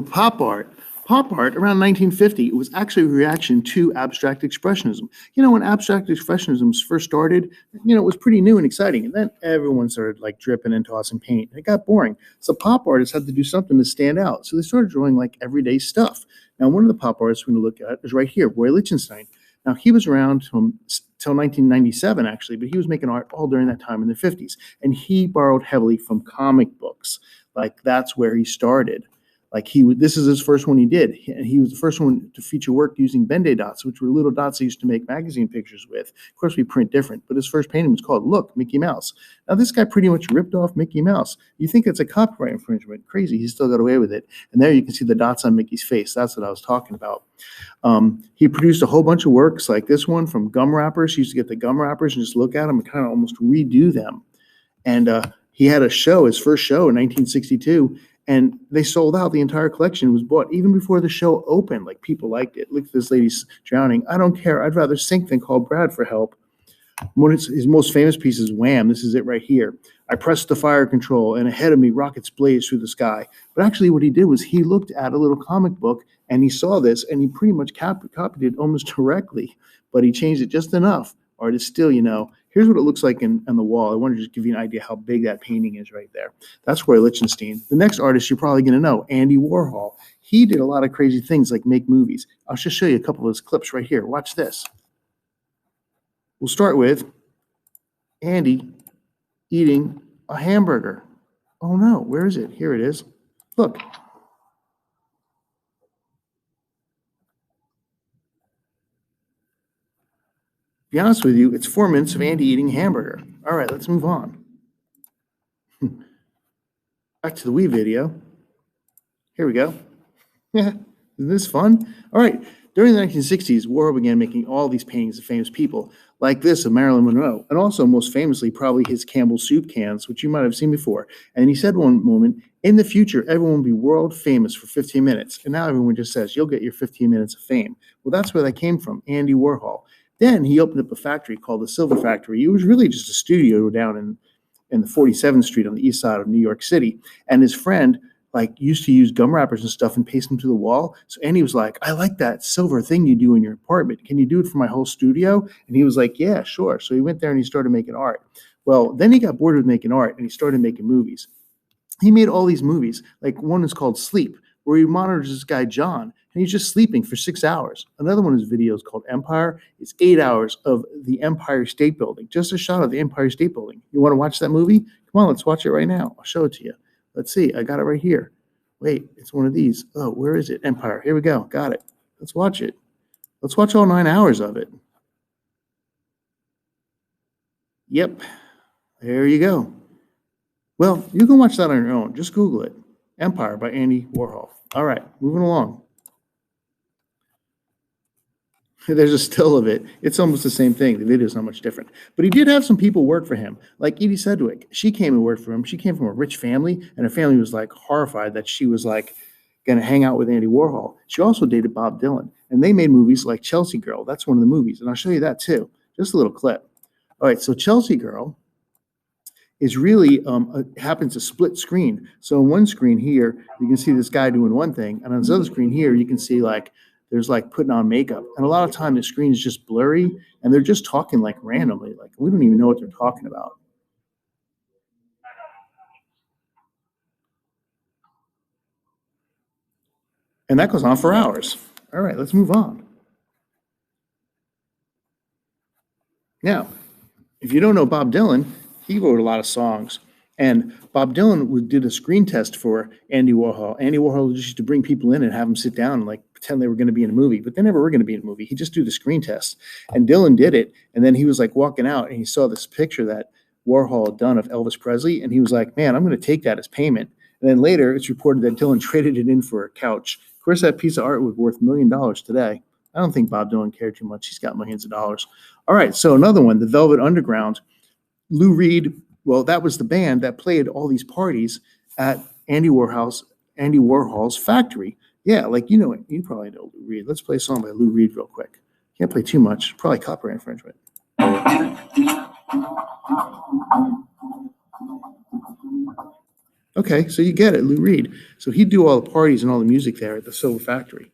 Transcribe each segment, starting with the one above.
pop art. Pop art around 1950, it was actually a reaction to abstract expressionism. When abstract expressionism first started, it was pretty new and exciting. And then everyone started like dripping and tossing paint. It got boring. So pop artists had to do something to stand out. So they started drawing like everyday stuff. Now, one of the pop artists we're going to look at is right here, Roy Lichtenstein. Now, he was around till 1997, actually, but he was making art all during that time in the 50s. And he borrowed heavily from comic books. Like, that's where he started. Like this is his first one he did. And he was the first one to feature work using Bende dots, which were little dots he used to make magazine pictures with. Of course, we print different, but his first painting was called Look, Mickey Mouse. Now, this guy pretty much ripped off Mickey Mouse. You think it's a copyright infringement. Crazy. He still got away with it. And there you can see the dots on Mickey's face. That's what I was talking about. He produced a whole bunch of works like this one from gum wrappers. He used to get the gum wrappers and just look at them and kind of almost redo them. And he had a show, his first show in 1962, and they sold out. The entire collection was bought even before the show opened. Like, people liked it. Look at this lady's drowning. I don't care. I'd rather sink than call Brad for help. One of his most famous pieces, Wham! This is it right here. I pressed the fire control, and ahead of me, rockets blazed through the sky. But actually what he did was he looked at a little comic book, and he saw this, and he pretty much copied it almost directly. But he changed it just enough. Art is still, here's what it looks like on the wall. I wanted to just give you an idea how big that painting is right there. That's Roy Lichtenstein. The next artist you're probably going to know, Andy Warhol. He did a lot of crazy things like make movies. I'll just show you a couple of his clips right here. Watch this. We'll start with Andy eating a hamburger. Oh no, where is it? Here it is. Look. To be honest with you, it's 4 minutes of Andy eating a hamburger. All right, let's move on. Back to the Wii video. Here we go. Yeah, isn't this fun? All right, during the 1960s, Warhol began making all these paintings of famous people, like this of Marilyn Monroe, and also most famously probably his Campbell's soup cans, which you might have seen before. And he said one moment, in the future, everyone will be world famous for 15 minutes. And now everyone just says, you'll get your 15 minutes of fame. Well, that's where that came from, Andy Warhol. Then he opened up a factory called the Silver Factory. It was really just a studio down in the 47th Street on the east side of New York City. And his friend used to use gum wrappers and stuff and paste them to the wall. So Andy was like, I like that silver thing you do in your apartment. Can you do it for my whole studio? And he was like, yeah, sure. So he went there and he started making art. Well, then he got bored with making art and he started making movies. He made all these movies. Like, one is called Sleep, where he monitors this guy, John, and he's just sleeping for 6 hours. Another one of his videos called Empire. It's 8 hours of the Empire State Building, just a shot of the Empire State Building. You want to watch that movie? Come on, let's watch it right now. I'll show it to you. Let's see. I got it right here. Wait, it's one of these. Oh, where is it? Empire. Here we go. Got it. Let's watch it. Let's watch all 9 hours of it. Yep. There you go. Well, you can watch that on your own. Just Google it. Empire by Andy Warhol. All right, moving along. There's a still of it. It's almost the same thing. The video is not much different. But he did have some people work for him, like Edie Sedgwick. She came and worked for him. She came from a rich family, and her family was like horrified that she was like going to hang out with Andy Warhol. She also dated Bob Dylan, and they made movies like Chelsea Girl. That's one of the movies, and I'll show you that too. Just a little clip. All right, so Chelsea Girl is really happens to split screen. So on one screen here, you can see this guy doing one thing, and on this other screen here, you can see there's putting on makeup. And a lot of time the screen is just blurry, and they're just talking randomly. We don't even know what they're talking about. And that goes on for hours. All right, let's move on. Now, if you don't know Bob Dylan, he wrote a lot of songs. And Bob Dylan did a screen test for Andy Warhol. Andy Warhol just used to bring people in and have them sit down and pretend they were going to be in a movie, but they never were going to be in a movie. He just do the screen test. And Dylan did it. And then he was walking out and he saw this picture that Warhol had done of Elvis Presley. And he was like, man, I'm going to take that as payment. And then later it's reported that Dylan traded it in for a couch. Of course, that piece of art was worth $1 million today. I don't think Bob Dylan cared too much. He's got millions of dollars. All right. So another one, the Velvet Underground. Lou Reed, well, that was the band that played all these parties at Andy Warhol's factory. Yeah, you probably know Lou Reed. Let's play a song by Lou Reed real quick. Can't play too much. Probably copyright infringement. Okay, Okay, so you get it, Lou Reed. So he'd do all the parties and all the music there at the Silver Factory.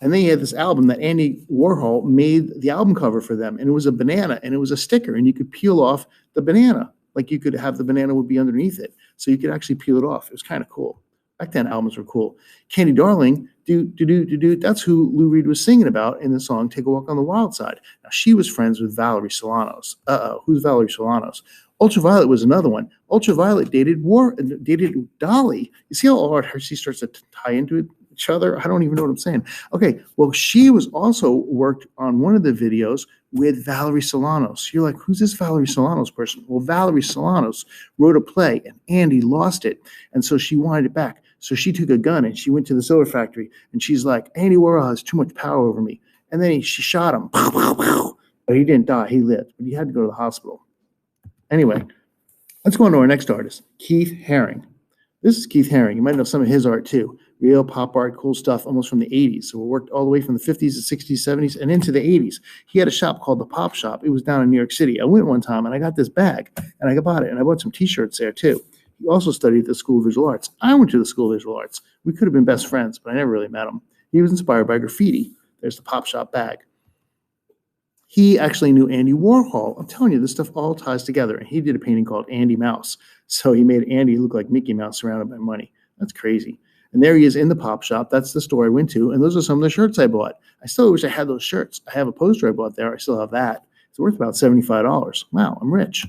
And then he had this album that Andy Warhol made the album cover for them. And it was a banana and it was a sticker. And you could peel off the banana. Like you could have the banana would be underneath it. So you could actually peel it off. It was kind of cool. Back then, albums were cool. Candy Darling, that's who Lou Reed was singing about in the song Take a Walk on the Wild Side. Now, she was friends with Valerie Solanas. Who's Valerie Solanas? Ultraviolet was another one. Ultraviolet dated Dolly. You see how all art she starts to tie into each other? I don't even know what I'm saying. Okay, well, she was also worked on one of the videos with Valerie Solanas. You're like, who's this Valerie Solanas person? Well, Valerie Solanas wrote a play, and Andy lost it, and so she wanted it back. So she took a gun, and she went to the Silver Factory, and she's like, Andy Warhol has too much power over me. And then she shot him. But he didn't die. He lived, but he had to go to the hospital. Anyway, let's go on to our next artist, Keith Haring. This is Keith Haring. You might know some of his art too. Real pop art, cool stuff, almost from the 80s. So we worked all the way from the 50s to 60s, 70s, and into the 80s. He had a shop called The Pop Shop. It was down in New York City. I went one time, and I got this bag, and I bought it, and I bought some T-shirts there too. He also studied at the School of Visual Arts. I went to the School of Visual Arts. We could have been best friends, but I never really met him. He was inspired by graffiti. There's the Pop Shop bag. He actually knew Andy Warhol. I'm telling you, this stuff all ties together. And he did a painting called Andy Mouse. So he made Andy look like Mickey Mouse surrounded by money. That's crazy. And there he is in the Pop Shop. That's the store I went to. And those are some of the shirts I bought. I still wish I had those shirts. I have a poster I bought there. I still have that. It's worth about $75. Wow, I'm rich.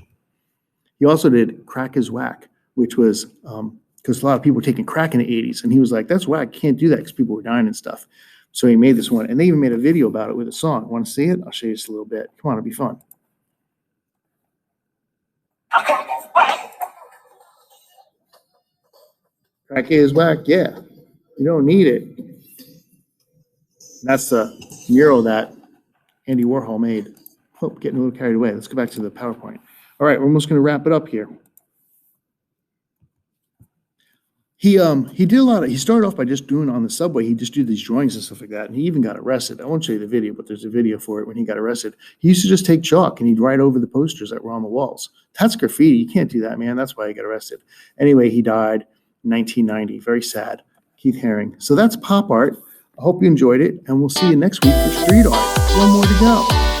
He also did Crack is Whack, which was because a lot of people were taking crack in the 80s. And he was like, that's whack. Can't do that because people were dying and stuff. So he made this one, and they even made a video about it with a song. Want to see it? I'll show you just a little bit. Come on, it'll be fun. Crack is whack, yeah. You don't need it. That's the mural that Andy Warhol made. Oh, getting a little carried away. Let's go back to the PowerPoint. All right, we're almost going to wrap it up here. He did a lot of, he started off by just doing on the subway, he just did these drawings and stuff like that, and he even got arrested. I won't show you the video, but there's a video for it when he got arrested. He used to just take chalk and he'd write over the posters that were on the walls. That's graffiti. You can't do that, man. That's why he got arrested. Anyway, he died in 1990. Very sad. Keith Haring. So that's pop art. I hope you enjoyed it, and we'll see you next week for street art. One more to go.